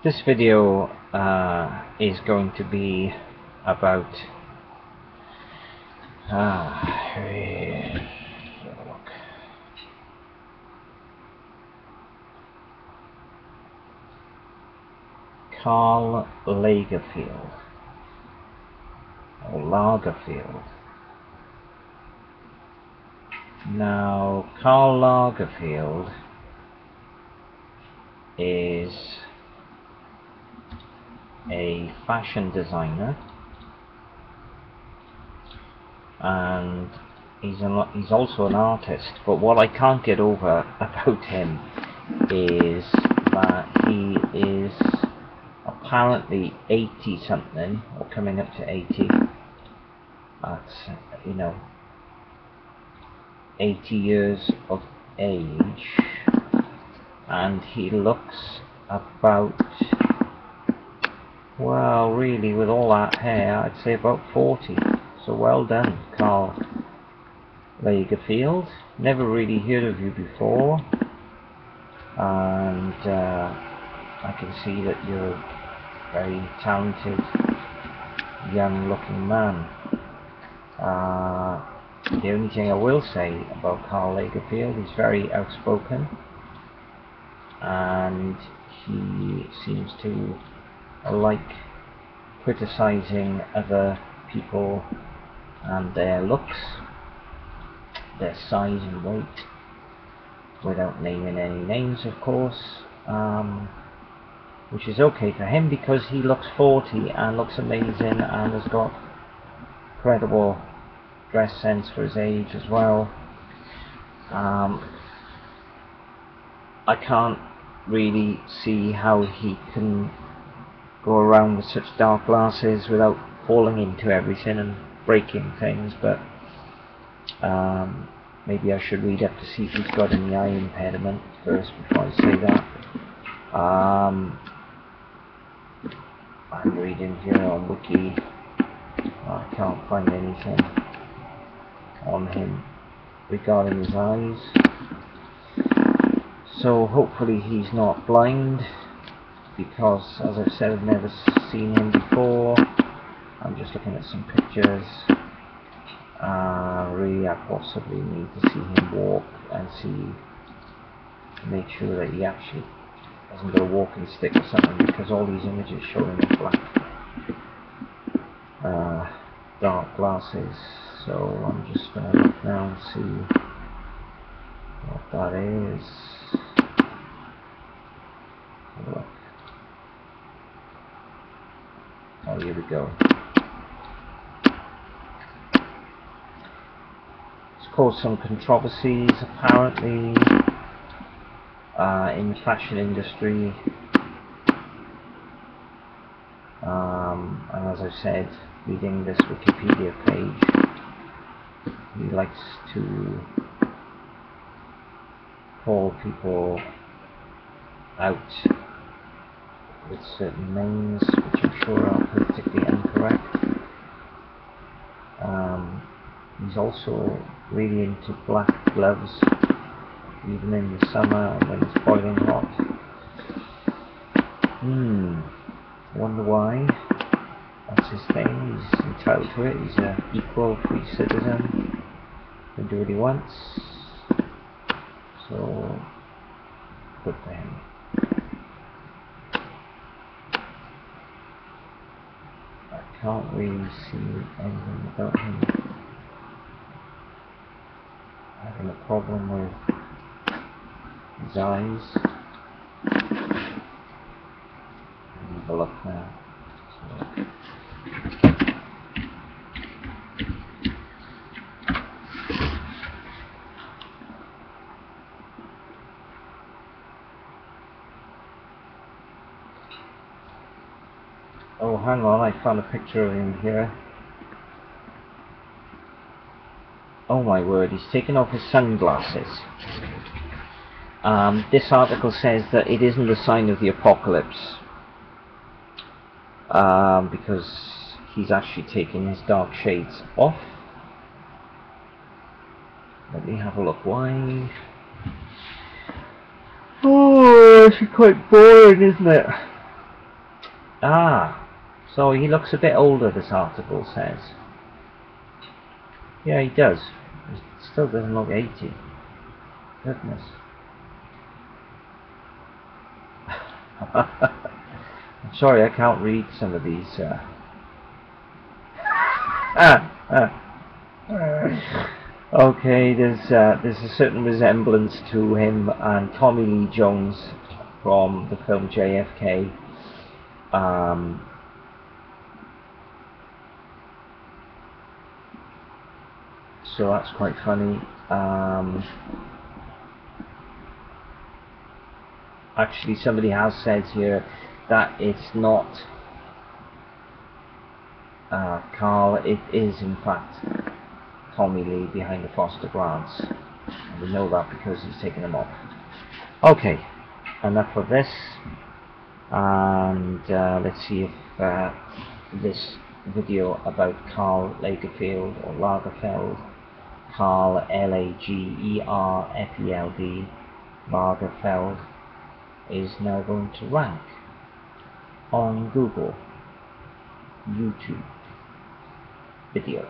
This video is going to be about Karl Lagerfeld or Lagerfeld. Now, Karl Lagerfeld is a fashion designer, and he's also an artist. But what I can't get over about him is that he is apparently 80 something, or coming up to 80. That's, 80 years of age, and he looks about, well, really, with all that hair, I'd say about 40. So well done, Karl Lagerfeld. Never really heard of you before, and I can see that you're a very talented, young-looking man. The only thing I will say about Karl Lagerfeld, he's very outspoken, and he seems to like criticizing other people and their looks, their size and weight, without naming any names, of course, which is okay for him because he looks 40 and looks amazing and has got incredible dress sense for his age as well. I can't really see how he can go around with such dark glasses without falling into everything and breaking things, but maybe I should read up to see if he's got any eye impediment first before I say that. I'm reading here on Wiki. I can't find anything on him regarding his eyes, so hopefully he's not blind, because as I've said, I've never seen him before. I'm just looking at some pictures. Really, I possibly need to see him walk and make sure that he actually hasn't got a walking stick or something, because all these images show him with black dark glasses. So I'm just going to look now and see what that is. Look. Oh, here we go. It's caused some controversies apparently in the fashion industry, and as I said, reading this Wikipedia page, he likes to call people out with certain names, which I'm sure are politically incorrect. He's also really into black gloves, even in the summer when it's boiling hot. Wonder why? That's his thing. He's entitled to it. He's an equal, free citizen. Can do what he wants. So good for him. I can't really see anything about him having a problem with his eyes. Have a look now. So, oh, hang on, I found a picture of him here. Oh my word, he's taken off his sunglasses. This article says that it isn't a sign of the apocalypse, because he's actually taking his dark shades off. Let me have a look why. Oh, it's quite boring, isn't it? Ah, so he looks a bit older, this article says. Yeah, he does. He still doesn't look 80. Goodness. I'm sorry, I can't read some of these. Okay, there's a certain resemblance to him and Tommy Lee Jones from the film JFK. So that's quite funny. Actually, somebody has said here that it's not Karl, it is in fact Tommy Lee behind the Foster Grants. And we know that because he's taken them off. Okay, enough of this. And let's see if this video about Karl Lagerfeld or Lagerfeld, Karl Lagerfeld, Lagerfeld, is now going to rank on Google YouTube video.